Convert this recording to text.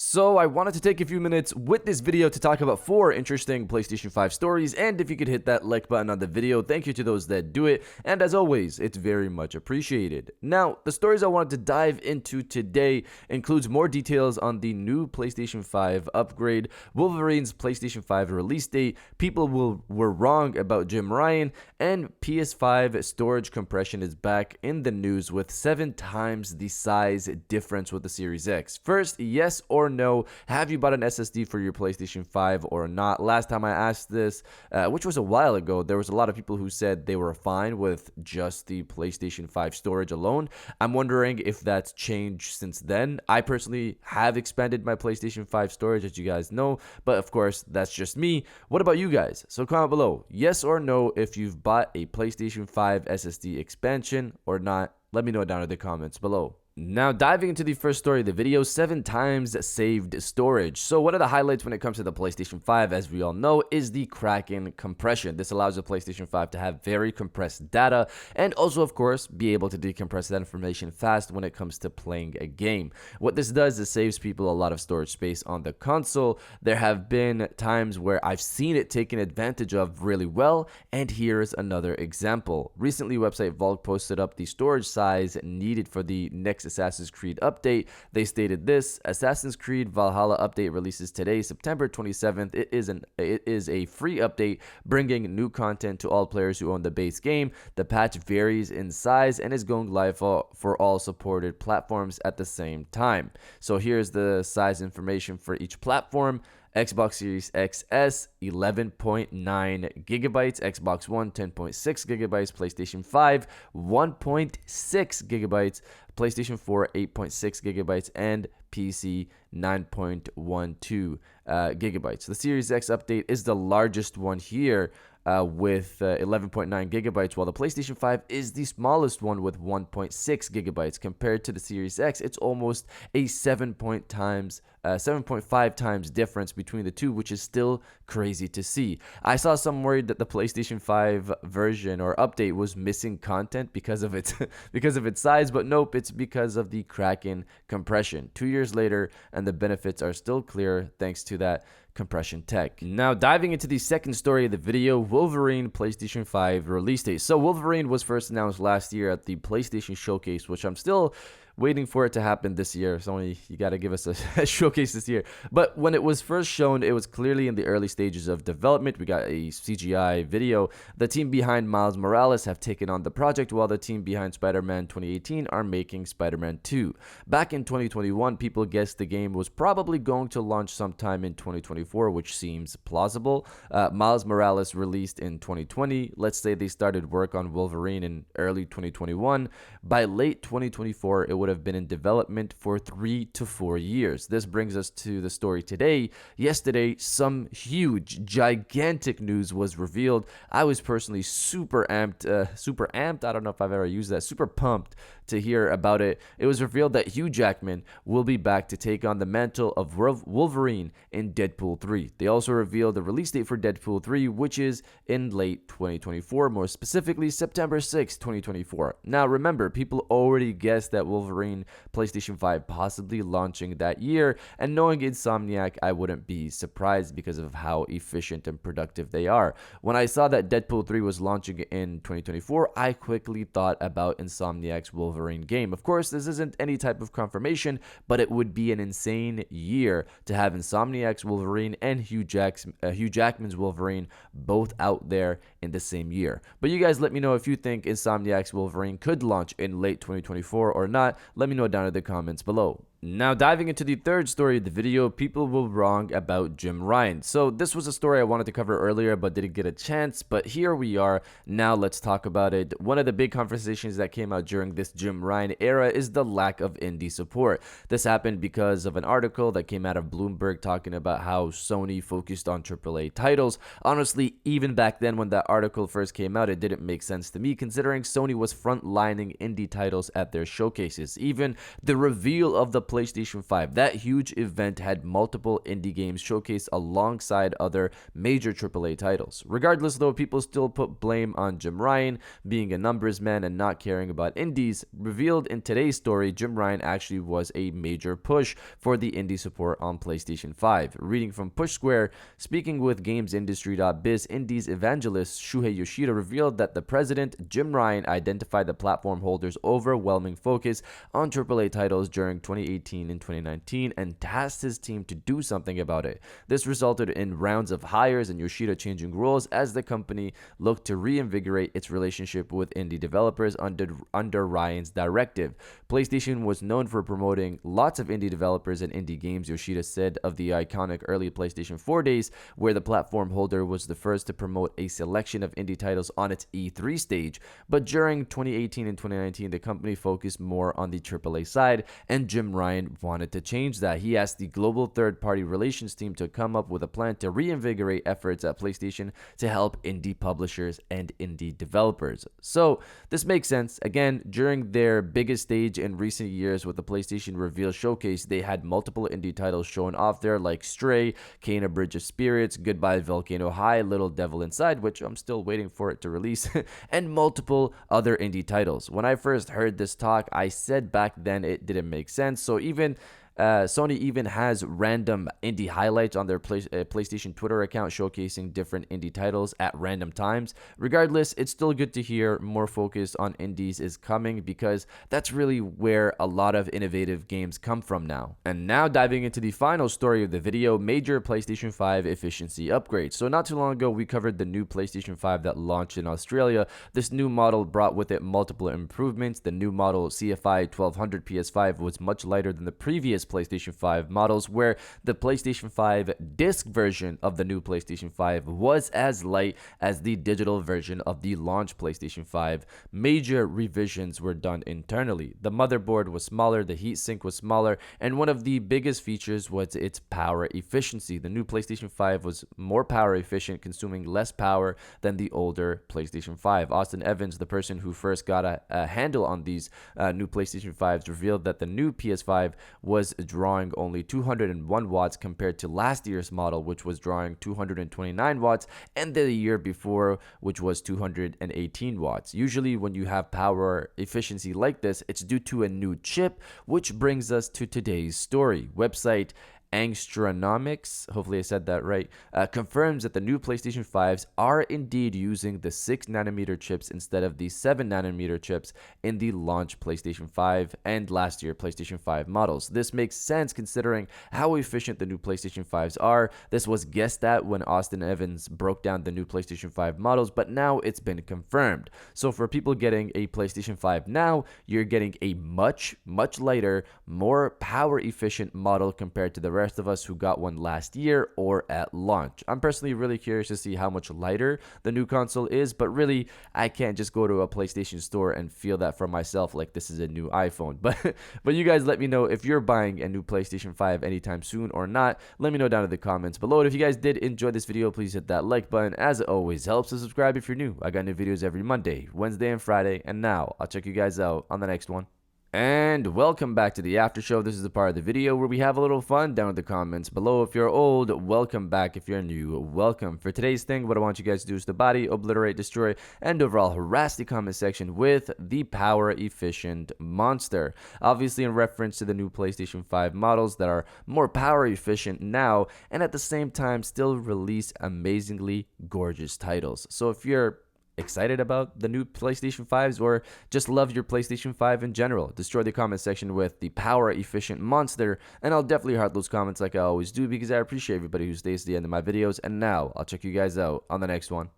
So I wanted to take a few minutes with this video to talk about 4 interesting PlayStation 5 stories, and if you could hit that like button on the video, thank you to those that do it, and as always, it's very much appreciated. Now, the stories I wanted to dive into today includes more details on the new PlayStation 5 upgrade, Wolverine's PlayStation 5 release date, people were wrong about Jim Ryan, and PS5 storage compression is back in the news with 7 times the size difference with the Series X. First, yes or no, have you bought an SSD for your PlayStation 5 or not? Last time I asked this, which was a while ago, there was a lot of people who said they were fine with just the PlayStation 5 storage alone. I'm wondering if that's changed since then. I personally have expanded my PlayStation 5 storage, as you guys know, but of course, that's just me. What about you guys? So comment below, yes or no, if you've bought a PlayStation 5 SSD expansion or not. Let me know down in the comments below. Now, diving into the first story of the video, 7 times saved storage. So one of the highlights when it comes to the PlayStation 5, as we all know, is the Kraken compression. This allows the PlayStation 5 to have very compressed data and also, of course, be able to decompress that information fast when it comes to playing a game. What this does is saves people a lot of storage space on the console. There have been times where I've seen it taken advantage of really well, and here's another example. Recently, website Valve posted up the storage size needed for the next Assassin's Creed update. They stated this: Assassin's Creed Valhalla update releases today, September 27th. It is a free update bringing new content to all players who own the base game. The patch varies in size and is going live for all supported platforms at the same time. So here's the size information for each platform. Xbox Series XS 11.9 gigabytes, Xbox One 10.6 gigabytes, PlayStation 5 1.6 gigabytes, PlayStation 4 8.6 gigabytes, and PC 9.12 gigabytes. The Series X update is the largest one here with 11.9 gigabytes, while the PlayStation 5 is the smallest one with 1.6 gigabytes. Compared to the Series X, it's almost a 7.5 times difference between the two, which is still crazy to see. I saw some worried that the PlayStation 5 version or update was missing content because of its size, but nope, it's because of the Kraken compression. 2 years later, and the benefits are still clear thanks to that compression tech. Now, diving into the second story of the video, Wolverine PlayStation 5 release date. So Wolverine was first announced last year at the PlayStation Showcase, which I'm still waiting for it to happen this year. Sony, you got to give us a showcase this year. But when it was first shown, it was clearly in the early stages of development. We got a CGI video. The team behind Miles Morales have taken on the project, while the team behind Spider-Man 2018 are making Spider-Man 2. Back in 2021, people guessed the game was probably going to launch sometime in 2024, which seems plausible. Miles Morales released in 2020. Let's say they started work on Wolverine in early 2021. By late 2024, it would have been in development for 3 to 4 years. This brings us to the story today. Yesterday, some huge, gigantic news was revealed. I was personally super amped. I don't know if I've ever used that. Super pumped to hear about it. It was revealed that Hugh Jackman will be back to take on the mantle of Wolverine in Deadpool 3. They also revealed the release date for Deadpool 3, which is in late 2024, more specifically September 6, 2024. Now, remember, people already guessed that Wolverine PlayStation 5 possibly launching that year, and knowing Insomniac, I wouldn't be surprised because of how efficient and productive they are. When I saw that Deadpool 3 was launching in 2024, I quickly thought about Insomniac's Wolverine game. Of course, this isn't any type of confirmation, but it would be an insane year to have Insomniac's Wolverine and Hugh Jackman's Wolverine both out there in the same year. But you guys let me know if you think Insomniac's Wolverine could launch in late 2024 or not. Let me know down in the comments below. Now, diving into the third story of the video, people were wrong about Jim Ryan. So this was a story I wanted to cover earlier but didn't get a chance, but here we are. Now let's talk about it. One of the big conversations that came out during this Jim Ryan era is the lack of indie support. This happened because of an article that came out of Bloomberg talking about how Sony focused on AAA titles. Honestly, even back then when that article first came out, it didn't make sense to me considering Sony was frontlining indie titles at their showcases. Even the reveal of the PlayStation 5. That huge event had multiple indie games showcased alongside other major AAA titles. Regardless, though, people still put blame on Jim Ryan being a numbers man and not caring about indies. Revealed in today's story, Jim Ryan actually was a major push for the indie support on PlayStation 5. Reading from Push Square, speaking with GamesIndustry.biz, indies evangelist Shuhei Yoshida revealed that the president, Jim Ryan, identified the platform holders' overwhelming focus on AAA titles during 2018 and 2019 and tasked his team to do something about it. This resulted in rounds of hires and Yoshida changing roles as the company looked to reinvigorate its relationship with indie developers under Ryan's directive. PlayStation was known for promoting lots of indie developers and indie games, Yoshida said of the iconic early PlayStation 4 days, where the platform holder was the first to promote a selection of indie titles on its E3 stage. But during 2018 and 2019, the company focused more on the AAA side, and Jim Ryan wanted to change that. He asked the global third-party relations team to come up with a plan to reinvigorate efforts at PlayStation to help indie publishers and indie developers. So this makes sense. Again, during their biggest stage in recent years with the PlayStation Reveal showcase, they had multiple indie titles shown off there like Stray, Kena Bridge of Spirits, Goodbye Volcano High, Little Devil Inside, which I'm still waiting for it to release, and multiple other indie titles. When I first heard this talk, I said back then it didn't make sense. So Sony even has random indie highlights on their PlayStation Twitter account showcasing different indie titles at random times. Regardless, it's still good to hear more focus on indies is coming because that's really where a lot of innovative games come from now. And now diving into the final story of the video, major PlayStation 5 efficiency upgrades. So not too long ago, we covered the new PlayStation 5 that launched in Australia. This new model brought with it multiple improvements. The new model CFI 1200 PS5 was much lighter than the previous PlayStation 5 models, where the PlayStation 5 disc version of the new PlayStation 5 was as light as the digital version of the launch PlayStation 5. Major revisions were done internally. The motherboard was smaller, the heatsink was smaller, and one of the biggest features was its power efficiency. The new PlayStation 5 was more power efficient, consuming less power than the older PlayStation 5. Austin Evans, the person who first got a handle on these new PlayStation 5s, revealed that the new PS5 was drawing only 201 watts compared to last year's model, which was drawing 229 watts, and the year before, which was 218 watts. Usually when you have power efficiency like this, it's due to a new chip, which brings us to today's story. Website Angstronomics, hopefully I said that right, confirms that the new PlayStation 5s are indeed using the 6nm chips instead of the 7nm chips in the launch PlayStation 5 and last year PlayStation 5 models. This makes sense considering how efficient the new PlayStation 5s are. This was guessed at when Austin Evans broke down the new PlayStation 5 models, but now it's been confirmed. So for people getting a PlayStation 5 now, you're getting a much lighter, more power efficient model compared to the rest of us who got one last year or at launch. I'm personally really curious to see how much lighter the new console is, but really I can't just go to a PlayStation store and feel that for myself like this is a new iPhone. But you guys let me know if you're buying a new PlayStation 5 anytime soon or not. Let me know down in the comments below. And if you guys did enjoy this video, please hit that like button, as it always helps, to subscribe if you're new. I got new videos every Monday, Wednesday, and Friday, and now I'll check you guys out on the next one. And welcome back to the after show. This is the part of the video where we have a little fun down in the comments below. If you're old, welcome back. If you're new, welcome. For today's thing, what I want you guys to do is to body, obliterate, destroy, and overall harass the comment section with the power efficient monster. Obviously in reference to the new PlayStation 5 models that are more power efficient now and at the same time still release amazingly gorgeous titles. So if you're excited about the new PlayStation 5s or just love your PlayStation 5 in general, destroy the comment section with the power efficient monster, and I'll definitely heart those comments like I always do because I appreciate everybody who stays to the end of my videos. And now I'll check you guys out on the next one.